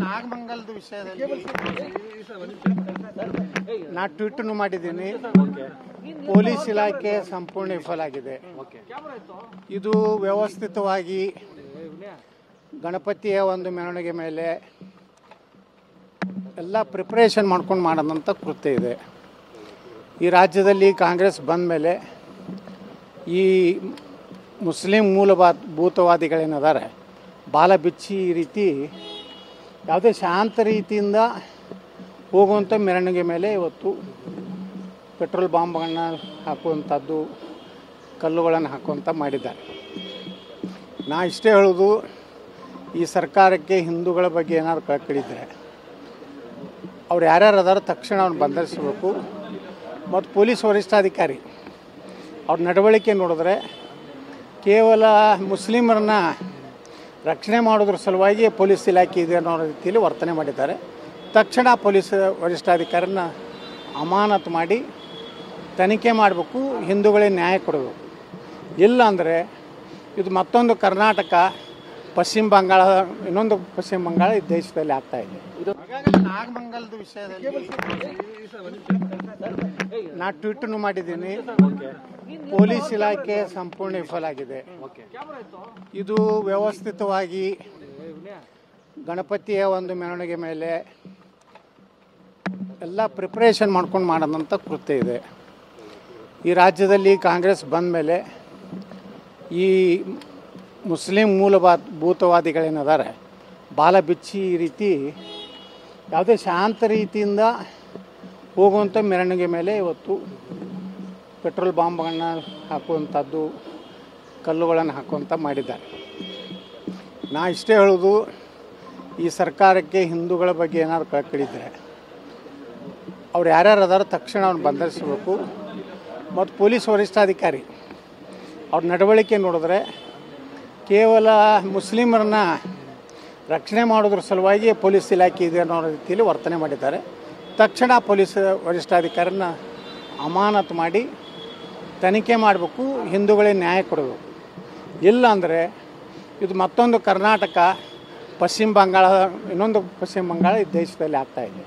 ನಾಗಮಂಗಲದ ವಿಷಯದಲ್ಲಿ ನಾ ಟ್ವೀಟ್ ಮಾಡಿದ್ದೀನಿ. ಪೊಲೀಸ್ ಇಲಾಖೆ ಸಂಪೂರ್ಣ ವಿಫಲ ಆಗಿದೆ. ಇದು ವ್ಯವಸ್ಥಿತವಾಗಿ ಗಣಪತಿಯ ಒಂದು ಮೆರವಣಿಗೆ ಮೇಲೆ ಎಲ್ಲ ಪ್ರಿಪರೇಷನ್ ಮಾಡ್ಕೊಂಡು ಮಾಡೋದಂಥ ಕೃತ್ಯ ಇದೆ. ಈ ರಾಜ್ಯದಲ್ಲಿ ಕಾಂಗ್ರೆಸ್ ಬಂದ ಮೇಲೆ ಈ ಮುಸ್ಲಿಂ ಮೂಲಭೂತವಾದಿಗಳೇನಿದ್ದಾರೆ ಬಾಲ ಬಿಚ್ಚಿ ಈ ರೀತಿ ಯಾವುದೇ ಶಾಂತ ರೀತಿಯಿಂದ ಹೋಗುವಂಥ ಮೆರವಣಿಗೆ ಮೇಲೆ ಇವತ್ತು ಪೆಟ್ರೋಲ್ ಬಾಂಬ್ಗಳನ್ನು ಹಾಕುವಂಥದ್ದು, ಕಲ್ಲುಗಳನ್ನು ಹಾಕುವಂಥ ಮಾಡಿದ್ದಾರೆ. ನಾ ಇಷ್ಟೇ ಹೇಳೋದು, ಈ ಸರ್ಕಾರಕ್ಕೆ ಹಿಂದೂಗಳ ಬಗ್ಗೆ ಏನಾದ್ರು ಕಳಕಳಿದ್ರೆ ಅವ್ರು ಯಾರ್ಯಾರು ಅದಾರ ತಕ್ಷಣ ಅವ್ರನ್ನ ಬಂಧಿಸಬೇಕು. ಮತ್ತು ಪೊಲೀಸ್ ವರಿಷ್ಠಾಧಿಕಾರಿ ಅವ್ರ ನಡವಳಿಕೆ ನೋಡಿದ್ರೆ ಕೇವಲ ಮುಸ್ಲಿಮರನ್ನ ರಕ್ಷಣೆ ಮಾಡೋದ್ರ ಸಲುವಾಗಿ ಪೊಲೀಸ್ ಇಲಾಖೆ ಇದೆ ಅನ್ನೋ ರೀತಿಯಲ್ಲಿ ವರ್ತನೆ ಮಾಡಿದ್ದಾರೆ. ತಕ್ಷಣ ಪೊಲೀಸ್ ವರಿಷ್ಠಾಧಿಕಾರಿನ ಅಮಾನತು ಮಾಡಿ ತನಿಖೆ ಮಾಡಬೇಕು, ಹಿಂದೂಗಳಿಗೆ ನ್ಯಾಯ ಕೊಡಬೇಕು. ಇಲ್ಲ ಅಂದರೆ ಇದು ಮತ್ತೊಂದು ಕರ್ನಾಟಕ, ಪಶ್ಚಿಮ ಬಂಗಾಳ, ಇನ್ನೊಂದು ಪಶ್ಚಿಮ ಬಂಗಾಳ ಈ ದೇಶದಲ್ಲಿ ಆಗ್ತಾ ಇದೆ. ನಾಗಮಂಗಲದ ವಿಷಯದಲ್ಲಿ ನಾ ಟ್ವೀಟ್ ಮಾಡಿದ್ದೀನಿ. ಪೊಲೀಸ್ ಇಲಾಖೆ ಸಂಪೂರ್ಣ ವಿಫಲ ಆಗಿದೆ. ಇದು ವ್ಯವಸ್ಥಿತವಾಗಿ ಗಣಪತಿಯ ಒಂದು ಮೆರವಣಿಗೆ ಮೇಲೆ ಎಲ್ಲ ಪ್ರಿಪರೇಷನ್ ಮಾಡ್ಕೊಂಡು ಮಾಡೋದಂಥ ಕೃತ್ಯ ಇದೆ. ಈ ರಾಜ್ಯದಲ್ಲಿ ಕಾಂಗ್ರೆಸ್ ಬಂದ ಮೇಲೆ ಈ ಮುಸ್ಲಿಂ ಮೂಲಭೂತವಾದಿಗಳೇನಿದ್ದಾರೆ ಬಾಲ ಬಿಚ್ಚಿ ಈ ರೀತಿ ಯಾವುದೇ ಶಾಂತ ರೀತಿಯಿಂದ ಹೋಗುವಂಥ ಮೆರವಣಿಗೆ ಮೇಲೆ ಇವತ್ತು ಪೆಟ್ರೋಲ್ ಬಾಂಬ್ಗಳನ್ನು ಹಾಕುವಂಥದ್ದು, ಕಲ್ಲುಗಳನ್ನು ಹಾಕುವಂಥ ಮಾಡಿದ್ದಾರೆ. ನಾ ಇಷ್ಟೇ ಹೇಳೋದು, ಈ ಸರ್ಕಾರಕ್ಕೆ ಹಿಂದೂಗಳ ಬಗ್ಗೆ ಏನಾದ್ರು ಕಳಕಳಿದ್ರೆ ಅವ್ರು ಯಾರ್ಯಾರು ಅದಾರ ತಕ್ಷಣ ಅವ್ರನ್ನ ಬಂಧಿಸಬೇಕು. ಮತ್ತು ಪೊಲೀಸ್ ವರಿಷ್ಠಾಧಿಕಾರಿ ಅವ್ರ ನಡವಳಿಕೆ ನೋಡಿದ್ರೆ ಕೇವಲ ಮುಸ್ಲಿಮರನ್ನ ರಕ್ಷಣೆ ಮಾಡೋದ್ರ ಸಲುವಾಗಿ ಪೊಲೀಸ್ ಇಲಾಖೆ ಇದೆ ಅನ್ನೋ ರೀತಿಯಲ್ಲಿ ವರ್ತನೆ ಮಾಡಿದ್ದಾರೆ. ತಕ್ಷಣ ಪೊಲೀಸ್ ವರಿಷ್ಠಾಧಿಕಾರಿನ ಅಮಾನತು ಮಾಡಿ ತನಿಖೆ ಮಾಡಬೇಕು, ಹಿಂದೂಗಳಿಗೆ ನ್ಯಾಯ ಕೊಡಬೇಕು. ಇಲ್ಲ ಅಂದರೆ ಇದು ಮತ್ತೊಂದು ಕರ್ನಾಟಕ, ಪಶ್ಚಿಮ ಬಂಗಾಳ, ಇನ್ನೊಂದು ಪಶ್ಚಿಮ ಬಂಗಾಳ ಈ ದೇಶದಲ್ಲಿ ಆಗ್ತಾ ಇದೆ.